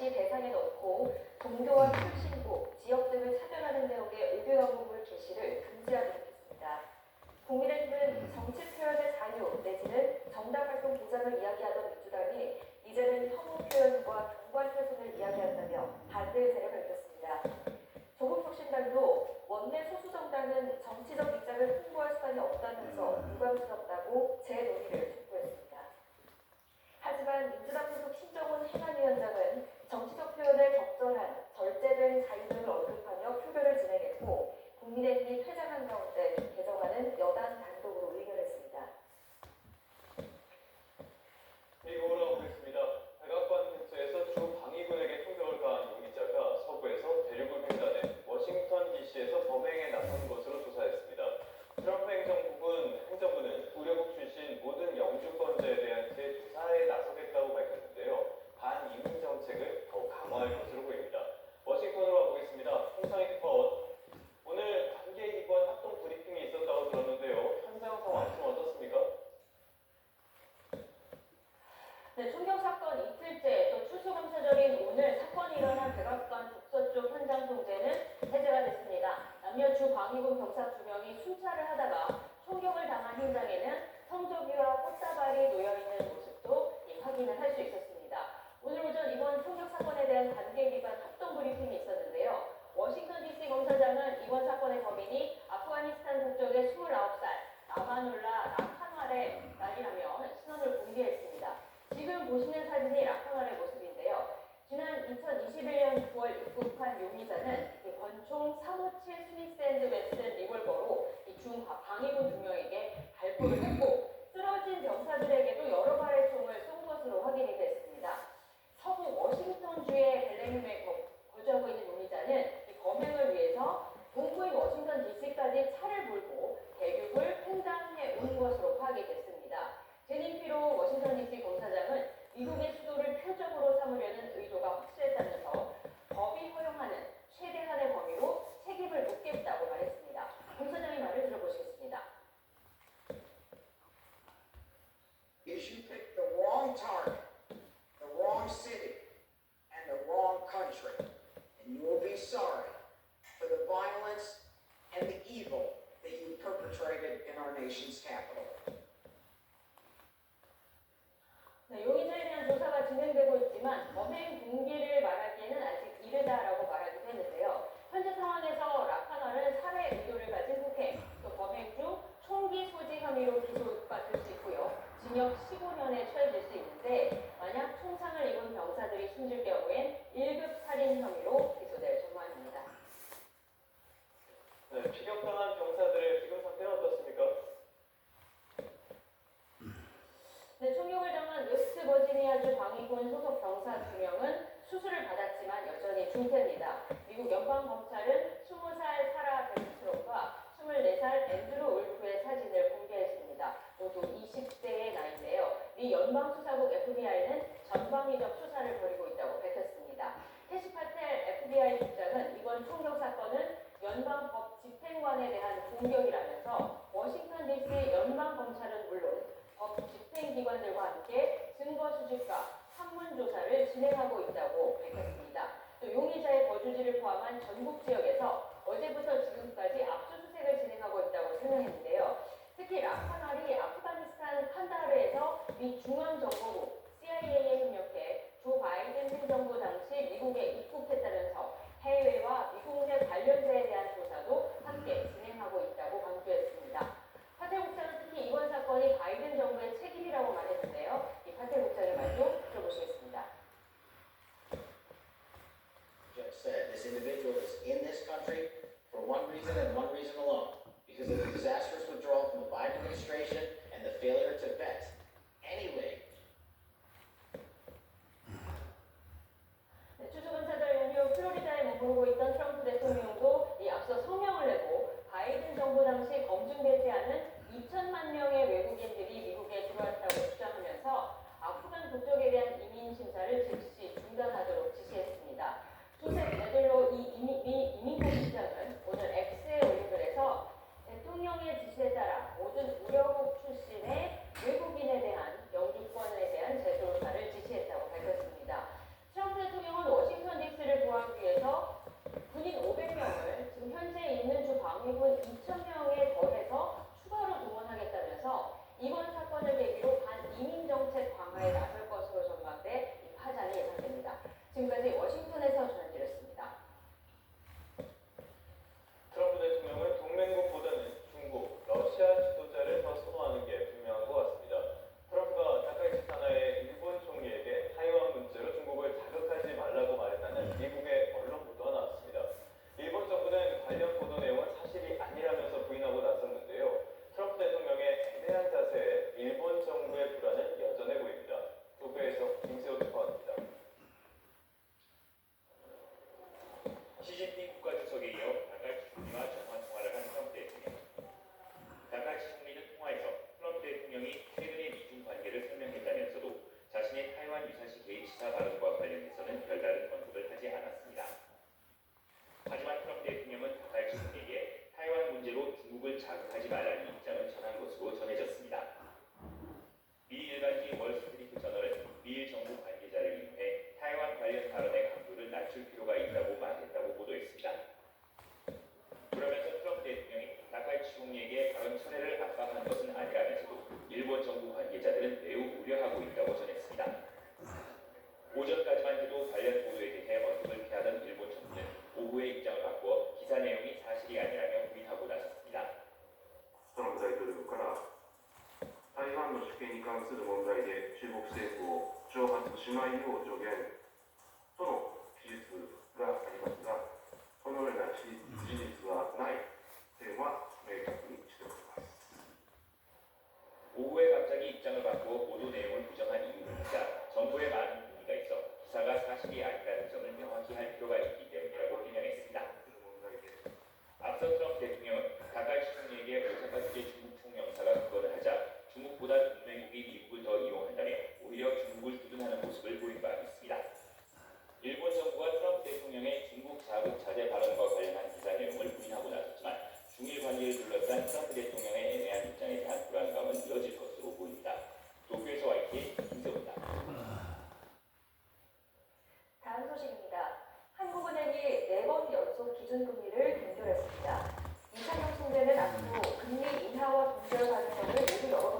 다시 대상에 넣고 종교와 출신부, 지역 등을 차별하는 내용의 5개 과목을 개시를 금지하도록 했습니다. 국민의힘은 정치 표현의 자유 내지는 정당 활동 보장을 이야기하던 민주당이 이제는 혐오 표현과 경관 훼손을 이야기한다며 반대 의사를 밝혔습니다. 조국혁신당도 원내 소수 정당은 정치적 입장을 홍보할 수단이 없다면서 유감스럽다고 재논의를 촉구했습니다. 하지만 민주당 소속 신정훈 행안위원장은 정치적 표현을 적절한 절제된 자유 등을 언급하며 표결을 진행했고 국민의힘이 퇴장한 가운데 개정안은 여당 단독으로 의결했습니다. 미국으로 가겠습니다. 백악관 근처에서 주 방위군에게 총격을 가한 용의자가 서부에서 대륙을 횡단해 워싱턴 DC에서 범행에 나선 것으로 조사했습니다. 트럼프 행정부는 우려국 출신 모든 영주권자에 대한 재조사에 나서겠다고 밝혔는데요. 반이민 정책을 더욱 강화할 것으로 보입니다. 워싱턴으로 와보겠습니다. 홍상희 특파원. 오늘 관계 기관 합동 브리핑이 있었다고 들었는데요. 현장 상황 좀 어떻습니까? 네, 총격 사건 이틀째 또 추수감사절인 오늘 사건이 일어난 백악관 북서쪽 현장 통제는 해제가 됐습니다. 남녀 주 방위군 병사 2명이 순찰을 하다가 총격을 당한 현장에는 성조기와 꽃다발이 놓여있는 모습도 확인을 할 수 있었습니다. 오늘 오전 이번 총격 사건에 대한 관계기관 합동 브리핑이 있었는데요. 워싱턴 DC 검사장은 이번 사건의 범인이 아프가니스탄 국적의 29살 아마눌라 라칸왈의 신원을 공개했습니다. 지금 보시는 사진이 라칸왈의 모습인데요. 지난 2021년 9월 입국한 용의자는 권총 357 스미스 앤 웨슨 리볼버로 방위군 2명에게 발포를 했고 쓰러진 병사들에게도 여러 발의 총을 쏜 것으로 확인이 됐습니다. 서부 워싱턴주의 벨레헴에 거주하고 있는 용의자는 범행을 위해서 동부인 워싱턴 DC까지 차를 몰고 대륙을 횡단해 온 것으로 파악이 됐습니다. 제닌 피로 워싱턴 DC 검사장은 미국의 수도를 표적으로 삼으려는 의도가 확실했다면서 법이 허용하는 최대한의 범위로 책임을 묻겠다고 말했습니다. 검사장의 말을 들어보시겠습니다. Is you pick the wrong target, the wrong city, and the wrong country, and you will be sorry for the violence and the evil that you perpetrated in our nation's capital. 네, 용의자에 대한 조사가 진행되고 있지만 범행 동기를 말하기에는 아직 이르다라고 말하기도 했는데요. 현재 상황에서 라칸왈은 살해 의도를 가진 폭행, 또 범행 중 총기 소지 혐의로 기소가 될 수 있고요. 징역 15년에 처해질 수 있는데 만약 총상을 입은 병사들이 숨질 경우엔 1급 살인 혐의로 기소될 전망입니다. 네, 피격당한 병사들의 지금 상태는 어떻습니까? 네, 총격을 당한 웨스트버지니아주 방위군 소속 병사 2명은 수술을 받았지만 여전히 중태입니다. 미국 연방검찰은 20살 사라 벤스트롬과 24살 앤드루 울프의 사진을 공개했습니다. 모두 20대의 나이인데요. 미 연방수사국 FBI는 전방위적 수사를 벌이고 있다고 밝혔습니다. 캐시 파텔 FBI 국장은 이번 총격 사건은 연방법 집행관에 대한 공격이라면서 워싱턴 DC 연방검찰은 물론 법 집행기관들과 함께 증거 수집과 한문 조사를 진행하고 있다고 밝혔습니다. 또 용의자의 거주지를 포함한 전국 지역에서 어제부터 지금까지 압수수색을 진행하고 있다고 설명했는데요. 특히 라칸왈이 아프가니스탄 칸다하르에서 미 중앙정보국 CIA에 협력해 조 바이든 행정부 당시 미국에 입국했다면서 해외와 미국 내 관련자에 대한 조사도 함께 진행하고 있다고 지금까지 워싱턴에서 전해드렸습니다. 트럼프 대통령은 동맹국보다는 중국, 러시아 지도자를 더 선호하는 게 분명한 것 같습니다. 트럼프가 다카이치 사나의 일본 총리에게 타이완 문제로 중국을 자극하지 말라고 말했다는 미국의 언론 보도가 나왔습니다. 일본 정부는 관련 보도 내용은 사실이 아니라면서 부인하고 나섰는데요. 트럼프 대통령의 애매한 자세에 일본 정부의 불안은 여전해 보입니다. 도쿄에서 김세호 특파원입니다. 시진핑 국가주석에 이어 다카이치 총리와 전화 통화를 한 트럼프 대통령. 다카이치 총리는 통화에서 트럼프 대통령이 최근의 미중 관계를 설명했다면서도 자신의 타이완 유사시 개입 시사 발언과 관련해서는 별다른 언급을 하지 않았습니다. 하지만 트럼프 대통령은 다카이치 총리에게 타이완 문제로 중국을 자극하지 말라는 입장을 전한 것으로 전해졌습니다. 미 일간지 월스트리트 저널은 미일 정부 관계자를 인용해 타이완 관련 발언의 강도를 낮출 필요가 있다고 말했다고 보도했습니다. 그러면서 트럼프 대통령이 다카이치 총리에게 발언 철회를 압박한 것은 아니라면서도 일본 정부 관계자들은 매우 우려하고 있다고 전했습니다. 오전까지만 해도 관련 보도에 대해 언급을 피하던 일본 정부는 오후에 입장을 바꾸어 기사 내용이 사실이 아니라며 부인하고 나섰습니다. トランプ大統領から台湾の主権に関する問題で中国政府を挑発しないよう助言との記述がありますが、このような事実はない点は明確にしております。 오후에 갑자기 입장을 바꾸어 보도 내용을 부정한 이유입니다. 정부에 많은 문의가 있어 기사가 사실이 아니라는 점을 명확히 할 필요가 있기 때문이라고 해명했습니다. 앞서 트럼프 대통령은 다카이치 총리에게 오사카 주재 중국 총영사가 그거를 하자 중국보다 동맹국이 미국을 더 이용한다며 오히려 중국을 두둔하는 모습을 보인 바 있습니다. 일본 정부가 트럼프 대통령의 중국 자국 자제 발언과 관련한 기사 내용을 부인하고 나섰지만 중일 관계를 둘러싼 트럼프 대통령의 애매한 입장에 대한 불안감은 이어질 것으로 보입니다. 도쿄에서 YTN 김세호입니다. 다음 소식입니다. 한국은행이 4번 연속 기준금리를 동결했습니다. 이찬영 총재는 앞으로 금리 인하와 동결 가능성을 모두 열어보겠다고